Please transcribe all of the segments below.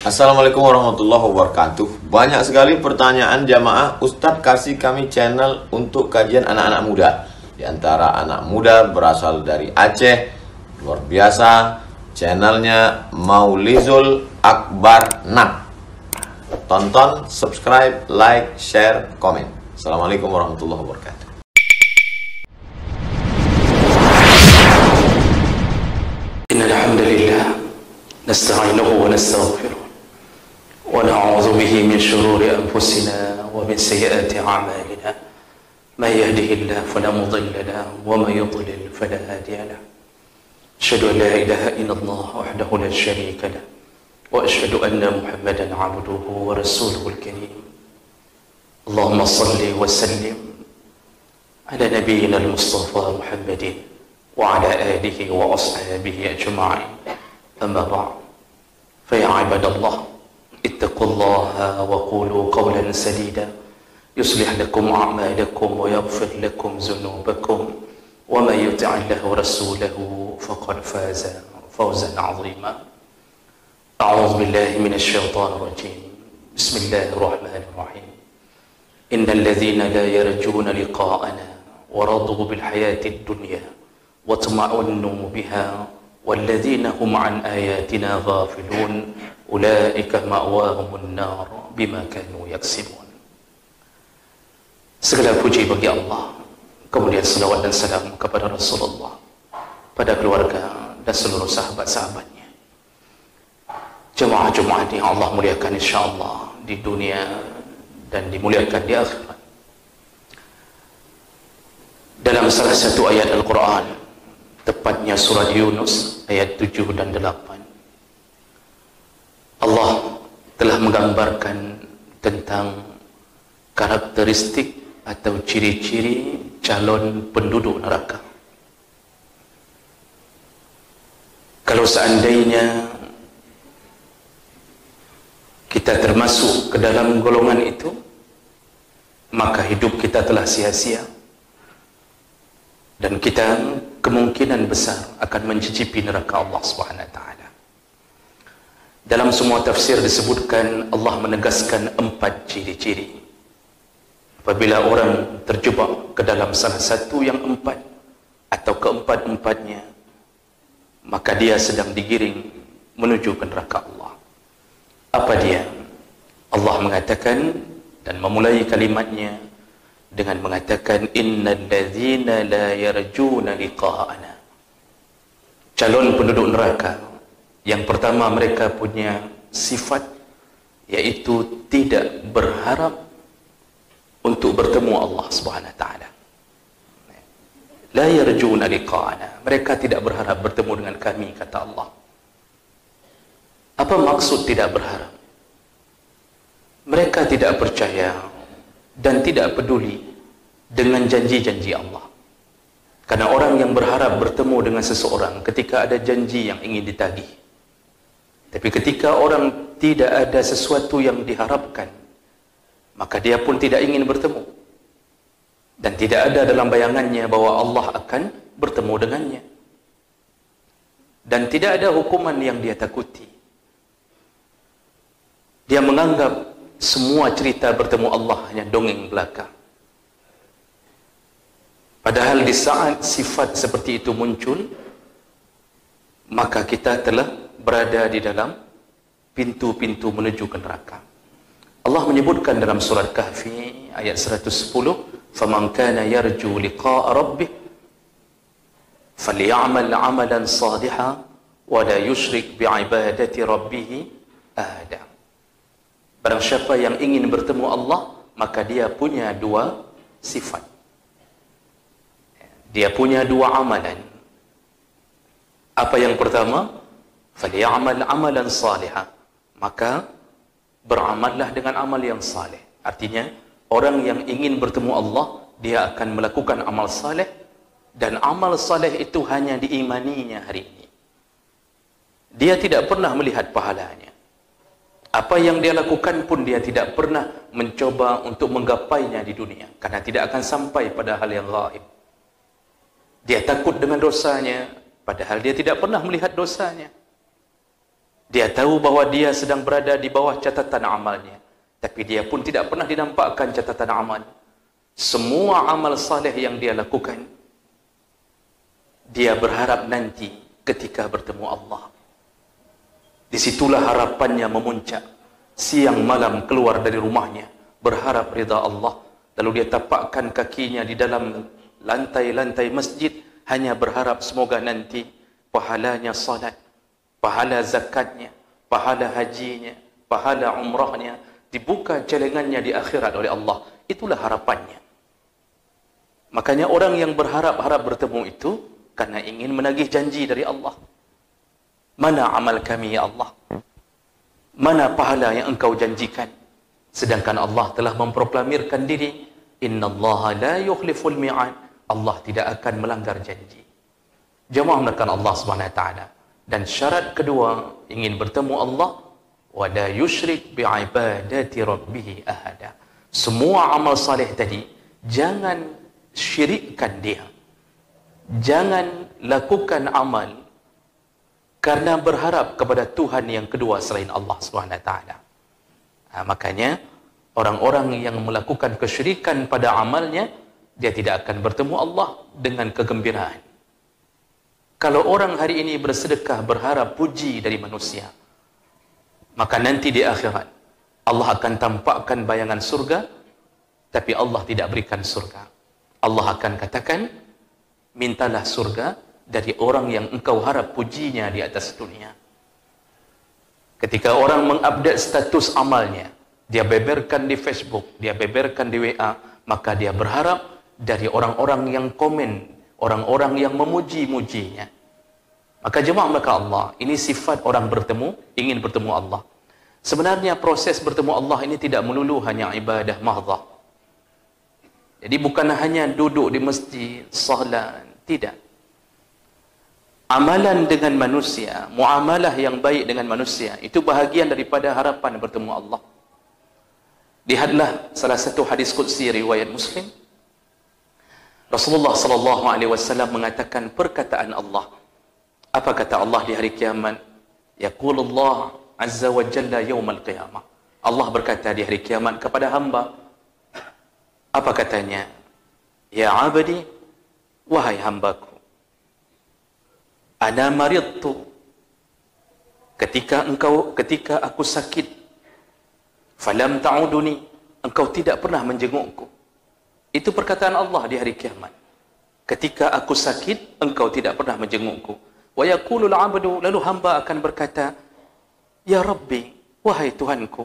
Assalamualaikum warahmatullahi wabarakatuh. Banyak sekali pertanyaan jamaah, Ustadz kasih kami channel untuk kajian anak-anak muda. Di antara anak muda berasal dari Aceh, luar biasa. Channelnya Maulizul Akbar Nak. Tonton, subscribe, like, share, komen. Assalamualaikum warahmatullahi wabarakatuh. Innal hamdalillah nasta'inuhu wa nastaghfiruh wa na'udzu bihi min shururi anfusina wa min sayyiati a'malina. May yahdihillahu fala mudilla lahu wa may yudlil fala hadiya lahu. Asyhadu an la ilaha illallah wahdahu la syarika lahu wa asyhadu anna Muhammadan 'abduhu wa rasuluhul karim. Allahumma shalli wa sallim ala nabiyyina al-Mustafa Muhammadin wa ala alihi wa ashabihi ajma'in. Amma ba'd. Fa ya ibadallah, ittaqullaha wa qulu qawlan sadida yuslih lakum a'malakum wa yaghfir lakum dhunubakum wa man yuti'illaha wa rasulahu faqad faza fawzan 'azima. A'udzu billahi minasy syaithanir rajim. Bismillahir rahmanir rahim. Innal ladzina la yarjuna liqa'ana wa radu bil hayatid dunya واطمأنوا بها والذين هم عن آياتنا غافلون أولئك مأواهم النار بما كانوا يكسبون. Segala puji bagi Allah, kemudian salawat dan salam kepada Rasulullah, pada keluarga dan seluruh sahabat-sahabatnya. Jemaah-jemaah yang Allah muliakan insyaallah di dunia dan dimuliakan di akhirat. Dalam salah satu ayat Al-Quran, tepatnya surat Yunus ayat 7 dan 8, Allah telah menggambarkan tentang karakteristik atau ciri-ciri calon penduduk neraka. Kalau seandainya kita termasuk ke dalam golongan itu, maka hidup kita telah sia-sia dan kita kemungkinan besar akan mencicipi neraka Allah Subhanahu wa taala. Dalam semua tafsir disebutkan Allah menegaskan 4 ciri-ciri. Apabila orang terjebak ke dalam salah satu yang 4 atau keempat-empatnya, maka dia sedang digiring menuju ke neraka Allah. Apa dia? Allah mengatakan dan memulai kalimatnya dengan mengatakan innal ladzina la yarjuna liqa'ana. Calon penduduk neraka yang pertama, mereka punya sifat yaitu tidak berharap untuk bertemu Allah Subhanahu wa taala. La yarjuna liqa'ana, mereka tidak berharap bertemu dengan kami, kata Allah. Apa maksud tidak berharap? Mereka tidak percaya dan tidak peduli dengan janji-janji Allah. Karena orang yang berharap bertemu dengan seseorang ketika ada janji yang ingin ditagih, tapi ketika orang tidak ada sesuatu yang diharapkan, maka dia pun tidak ingin bertemu, dan tidak ada dalam bayangannya bahwa Allah akan bertemu dengannya, dan tidak ada hukuman yang dia takuti. Dia menganggap semua cerita bertemu Allah hanya dongeng belaka. Padahal di saat sifat seperti itu muncul, maka kita telah berada di dalam pintu-pintu menuju ke neraka. Allah menyebutkan dalam surat Kahfi ayat 110, "Faman kana yarju liqa'a rabbih falyamal 'amalan shalihan wa la yusyrik bi'ibadati rabbih ahada." Barang siapa yang ingin bertemu Allah, maka dia punya 2 sifat. Dia punya 2 amalan. Apa yang pertama? Falyamal 'amalan shalihan. Maka beramallah dengan amal yang saleh. Artinya, orang yang ingin bertemu Allah, dia akan melakukan amal saleh, dan amal saleh itu hanya diimaninya hari ini. Dia tidak pernah melihat pahalanya. Apa yang dia lakukan pun dia tidak pernah mencoba untuk menggapainya di dunia, karena tidak akan sampai pada hal yang gaib. Dia takut dengan dosanya, padahal dia tidak pernah melihat dosanya. Dia tahu bahawa dia sedang berada di bawah catatan amalnya, tapi dia pun tidak pernah dinampakkan catatan amal. Semua amal saleh yang dia lakukan, dia berharap nanti ketika bertemu Allah. Disitulah harapannya memuncak. Siang malam keluar dari rumahnya, berharap ridha Allah. Lalu dia tapakkan kakinya di dalam lantai-lantai masjid, hanya berharap semoga nanti pahalanya salat, pahala zakatnya, pahala hajinya, pahala umrahnya dibuka celengannya di akhirat oleh Allah. Itulah harapannya. Makanya orang yang berharap-harap bertemu itu karena ingin menagih janji dari Allah. Mana amal kami ya Allah? Mana pahala yang engkau janjikan? Sedangkan Allah telah memproklamirkan diri, innallaha la yukhliful mi'ad. Allah tidak akan melanggar janji. Jemaah menekan Allah SWT. Dan syarat kedua, ingin bertemu Allah, wa la yusyrik bi'ibadati rabbih ahada. Semua amal saleh tadi, jangan syirikkan dia. Jangan lakukan amal karena berharap kepada Tuhan yang kedua selain Allah SWT. Makanya orang-orang yang melakukan kesyirikan pada amalnya, dia tidak akan bertemu Allah dengan kegembiraan. Kalau orang hari ini bersedekah berharap puji dari manusia, maka nanti di akhirat Allah akan tampakkan bayangan surga, tapi Allah tidak berikan surga. Allah akan katakan, mintalah surga dari orang yang engkau harap pujinya di atas dunia. Ketika orang mengupdate status amalnya, dia beberkan di Facebook, dia beberkan di WA, maka dia berharap dari orang-orang yang komen, orang-orang yang memuji-mujinya. Maka jemaah maka Allah, ini sifat orang bertemu, ingin bertemu Allah. Sebenarnya proses bertemu Allah ini tidak melulu hanya ibadah mahdhah. Jadi bukan hanya duduk di masjid, salat, tidak. Amalan dengan manusia, muamalah yang baik dengan manusia, itu bahagian daripada harapan bertemu Allah. Lihatlah salah satu hadis qudsi riwayat Muslim. Rasulullah SAW mengatakan perkataan Allah. Apa kata Allah di hari kiamat? Yaqulullah azza wa jalla yawmal qiyamah. Allah berkata di hari kiamat kepada hamba. Apa katanya? Ya abadi, wahai hambaku, ana maridtu, ketika aku sakit, falam ta'uduni, engkau tidak pernah menjengukku. Itu perkataan Allah di hari kiamat. Ketika aku sakit, engkau tidak pernah menjengukku. Wa yaqulul 'abdu, lalu hamba akan berkata, ya Rabbi, wahai Tuhanku,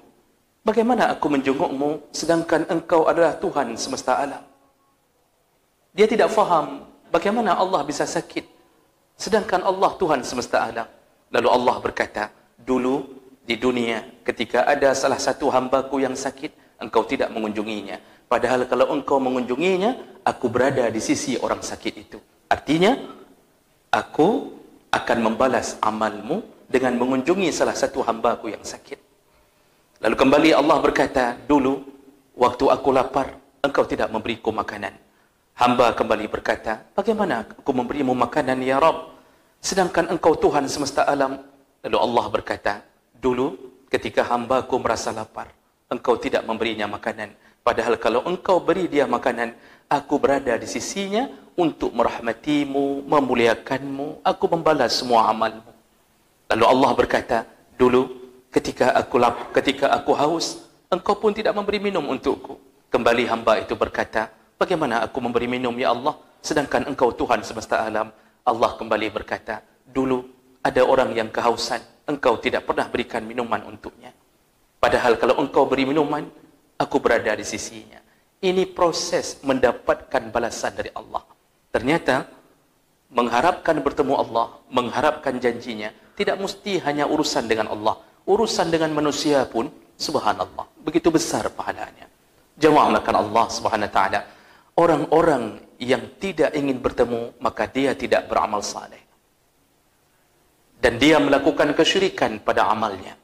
bagaimana aku menjengukmu sedangkan engkau adalah Tuhan semesta alam? Dia tidak faham bagaimana Allah bisa sakit sedangkan Allah Tuhan semesta alam. Lalu Allah berkata, dulu di dunia ketika ada salah satu hambaku yang sakit, engkau tidak mengunjunginya. Padahal kalau engkau mengunjunginya, aku berada di sisi orang sakit itu. Artinya, aku akan membalas amalmu dengan mengunjungi salah satu hambaku yang sakit. Lalu kembali Allah berkata, dulu waktu aku lapar, engkau tidak memberiku makanan. Hamba kembali berkata, bagaimana aku memberimu makanan ya Rabb, sedangkan engkau Tuhan semesta alam? Lalu Allah berkata, dulu ketika hambaku merasa lapar, engkau tidak memberinya makanan. Padahal kalau engkau beri dia makanan, aku berada di sisinya untuk merahmatimu, memuliakanmu, aku membalas semua amalmu. Lalu Allah berkata, dulu ketika aku haus, engkau pun tidak memberi minum untukku. Kembali hamba itu berkata, bagaimana aku memberi minum ya Allah, sedangkan engkau Tuhan semesta alam? Allah kembali berkata, dulu ada orang yang kehausan, engkau tidak pernah berikan minuman untuknya. Padahal kalau engkau beri minuman, aku berada di sisinya. Ini proses mendapatkan balasan dari Allah. Ternyata mengharapkan bertemu Allah, mengharapkan janjinya, tidak mesti hanya urusan dengan Allah. Urusan dengan manusia pun, subhanallah, begitu besar pahalanya. Jemaah melakukan Allah subhanahu wa ta'ala. Orang-orang yang tidak ingin bertemu, maka dia tidak beramal saleh. Dan dia melakukan kesyirikan pada amalnya.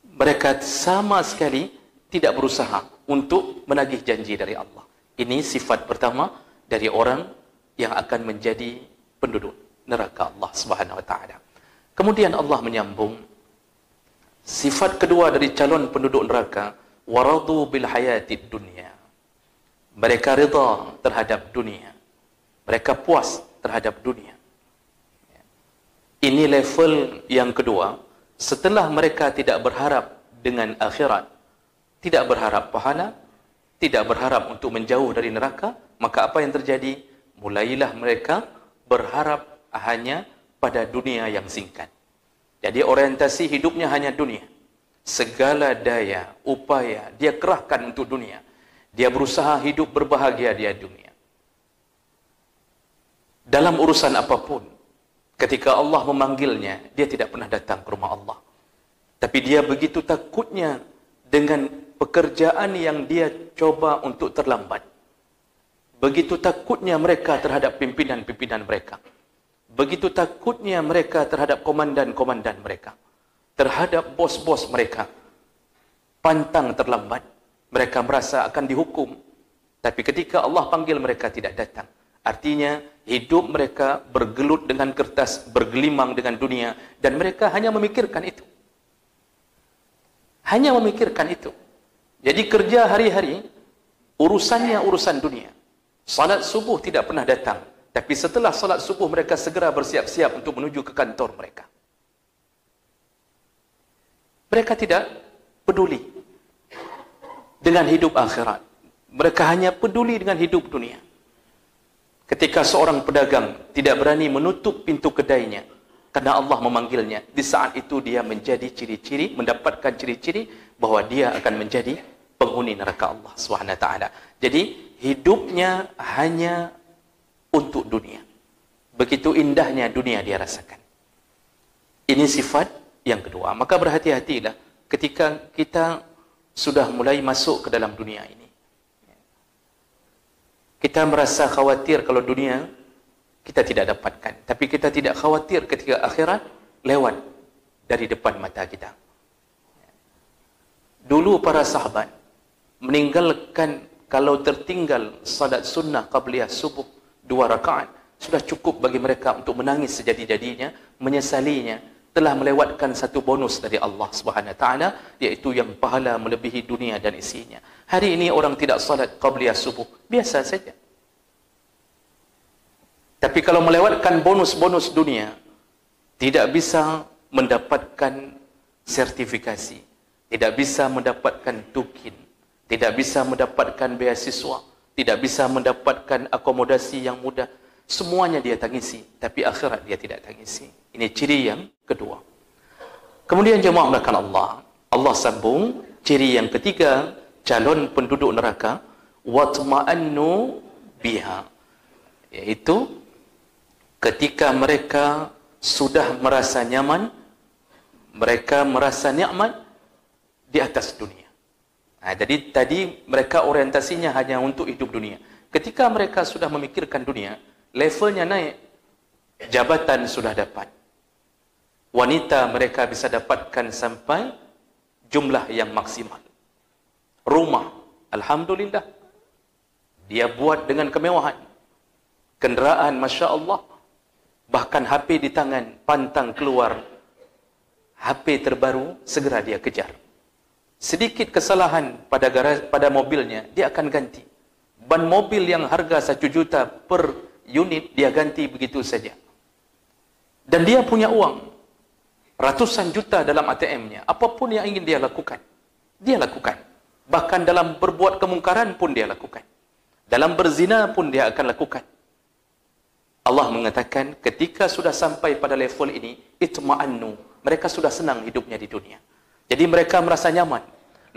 Mereka sama sekali tidak berusaha untuk menagih janji dari Allah. Ini sifat pertama dari orang yang akan menjadi penduduk neraka Allah Subhanahu wa taala. Kemudian Allah menyambung Sifat kedua dari calon penduduk neraka, waradu bil hayatid dunya. Mereka rida terhadap dunia. Mereka puas terhadap dunia. Ini level yang kedua. Setelah mereka tidak berharap dengan akhirat, tidak berharap pahala, tidak berharap untuk menjauh dari neraka, maka apa yang terjadi? Mulailah mereka berharap hanya pada dunia yang singkat. Jadi orientasi hidupnya hanya dunia. Segala daya, upaya dia kerahkan untuk dunia. Dia berusaha hidup berbahagia di dunia. Dalam urusan apapun, ketika Allah memanggilnya, dia tidak pernah datang ke rumah Allah. Tapi dia begitu takutnya dengan pekerjaan yang dia coba untuk terlambat. Begitu takutnya mereka terhadap pimpinan-pimpinan mereka. Begitu takutnya mereka terhadap komandan-komandan mereka. Terhadap bos-bos mereka. Pantang terlambat. Mereka merasa akan dihukum. Tapi ketika Allah panggil mereka tidak datang. Artinya hidup mereka bergelut dengan kertas, bergelimang dengan dunia. Dan mereka hanya memikirkan itu. Hanya memikirkan itu. Jadi kerja hari-hari, urusannya urusan dunia. Salat subuh tidak pernah datang. Tapi setelah salat subuh mereka segera bersiap-siap untuk menuju ke kantor mereka. Mereka tidak peduli dengan hidup akhirat. Mereka hanya peduli dengan hidup dunia. Ketika seorang pedagang tidak berani menutup pintu kedainya karena Allah memanggilnya, di saat itu dia menjadi ciri-ciri, mendapatkan ciri-ciri bahwa dia akan menjadi penghuni neraka Allah SWT. Jadi hidupnya hanya untuk dunia. Begitu indahnya dunia dia rasakan. Ini sifat yang kedua. Maka berhati-hatilah ketika kita sudah mulai masuk ke dalam dunia ini. Kita merasa khawatir kalau dunia kita tidak dapatkan. Tapi kita tidak khawatir ketika akhirat lewat dari depan mata kita. Dulu para sahabat meninggalkan, kalau tertinggal salat sunnah qabliyah subuh 2 rakaat, sudah cukup bagi mereka untuk menangis sejadi-jadinya, menyesalinya, telah melewatkan satu bonus dari Allah SWT, yaitu yang pahala melebihi dunia dan isinya. Hari ini orang tidak salat qabliyah subuh, biasa saja. Tapi kalau melewatkan bonus-bonus dunia, tidak bisa mendapatkan sertifikasi, tidak bisa mendapatkan tukin, tidak bisa mendapatkan beasiswa, tidak bisa mendapatkan akomodasi yang mudah. Semuanya dia tangisi, tapi akhirat dia tidak tangisi. Ini ciri yang kedua. Kemudian jemaah melakukan Allah sambung, ciri yang ketiga, calon penduduk neraka, watma'annu biha, yaitu ketika mereka sudah merasa nyaman, mereka merasa nikmat di atas dunia. Jadi tadi mereka orientasinya hanya untuk hidup dunia. Ketika mereka sudah memikirkan dunia, levelnya naik, jabatan sudah dapat. Wanita mereka bisa dapatkan sampai jumlah yang maksimal. Rumah, alhamdulillah, dia buat dengan kemewahan. Kenderaan, Masya Allah. Bahkan HP di tangan, pantang keluar. HP terbaru, segera dia kejar. Sedikit kesalahan pada mobilnya, dia akan ganti. Ban mobil yang harga 1 juta per unit, dia ganti begitu saja. Dan dia punya uang ratusan juta dalam ATM-nya. Apapun yang ingin dia lakukan, dia lakukan. Bahkan dalam berbuat kemungkaran pun dia lakukan. Dalam berzina pun dia akan lakukan. Allah mengatakan ketika sudah sampai pada level ini, itma'annu, mereka sudah senang hidupnya di dunia. Jadi mereka merasa nyaman,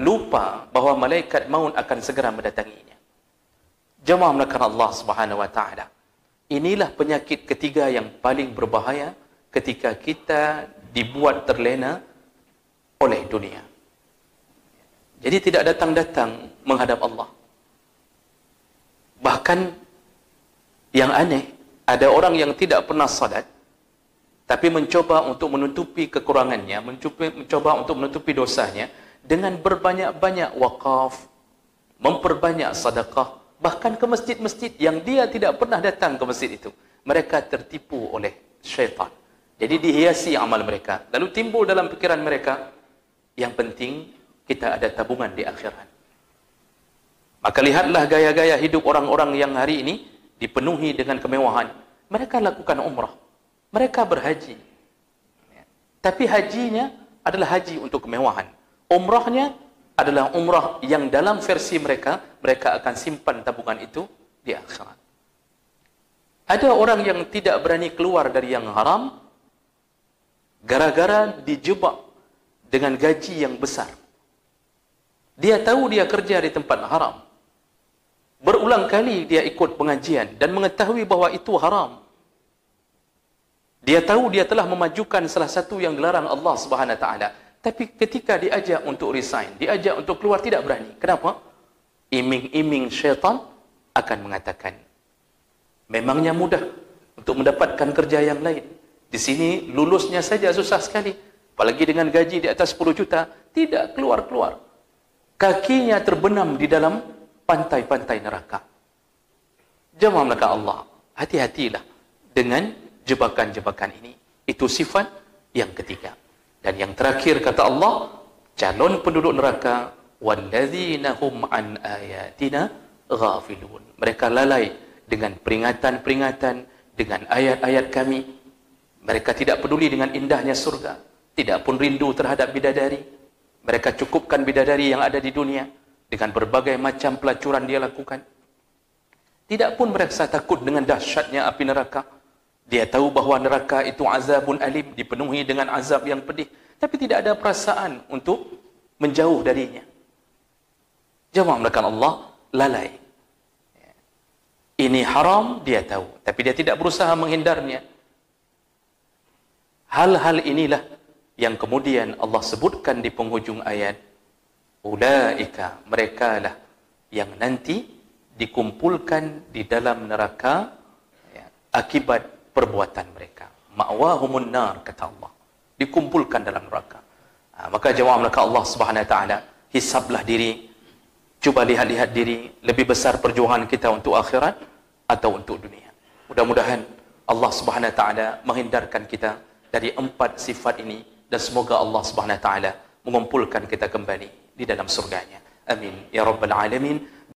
lupa bahwa malaikat maut akan segera mendatanginya. Jemaah melakukan Allah Subhanahu wa taala. Inilah penyakit ketiga yang paling berbahaya ketika kita dibuat terlena oleh dunia. Jadi tidak datang-datang menghadap Allah. Bahkan yang aneh, ada orang yang tidak pernah salat, tapi mencoba untuk menutupi kekurangannya, mencoba untuk menutupi dosanya dengan berbanyak-banyak wakaf, memperbanyak sedekah, bahkan ke masjid-masjid yang dia tidak pernah datang ke masjid itu. Mereka tertipu oleh syaitan. Jadi dihiasi amal mereka. Lalu timbul dalam pikiran mereka, Yang penting kita ada tabungan di akhirat. Maka lihatlah gaya-gaya hidup orang-orang yang hari ini dipenuhi dengan kemewahan. Mereka lakukan umrah, mereka berhaji, tapi hajinya adalah haji untuk kemewahan. Umrahnya adalah umrah yang dalam versi mereka akan simpan tabungan itu di akhirat. Ada orang yang tidak berani keluar dari yang haram gara-gara dijebak dengan gaji yang besar. Dia tahu dia kerja di tempat haram. Berulang kali dia ikut pengajian dan mengetahui bahwa itu haram. Dia tahu dia telah memajukan salah satu yang dilarang Allah Subhanahu wa taala, tapi ketika diajak untuk resign, diajak untuk keluar, tidak berani. Kenapa? Iming-iming syaitan akan mengatakan, memangnya mudah untuk mendapatkan kerja yang lain. Di sini lulusnya saja susah sekali, apalagi dengan gaji di atas 10 juta, tidak keluar-keluar. Kakinya terbenam di dalam pantai-pantai neraka. Jemaah melakukan Allah, hati-hatilah dengan jebakan-jebakan ini. Itu sifat yang ketiga. Dan yang terakhir kata Allah, calon penduduk neraka, walladzina hum an ayatina ghafilun. Mereka lalai dengan peringatan-peringatan, dengan ayat-ayat kami. Mereka tidak peduli dengan indahnya surga, tidak pun rindu terhadap bidadari. Mereka cukupkan bidadari yang ada di dunia dengan berbagai macam pelacuran dia lakukan. Tidak pun merasa takut dengan dahsyatnya api neraka. Dia tahu bahawa neraka itu azabun alim, dipenuhi dengan azab yang pedih, tapi tidak ada perasaan untuk menjauh darinya. Jemaah melakukan Allah, lalai. Ini haram, dia tahu, tapi dia tidak berusaha menghindarnya. Hal-hal inilah yang kemudian Allah sebutkan di penghujung ayat, ulaika, merekalah yang nanti dikumpulkan di dalam neraka akibat perbuatan mereka. Ma'wahumun nar, kata Allah, dikumpulkan dalam neraka. Maka jemaah melakukan Allah Subhanahu wa taala, hisablah diri, cuba lihat-lihat diri, lebih besar perjuangan kita untuk akhirat atau untuk dunia. Mudah-mudahan Allah Subhanahu wa taala menghindarkan kita dari 4 sifat ini, dan semoga Allah Subhanahu wa taala mengumpulkan kita kembali di dalam surganya. Amin ya rabbal alamin.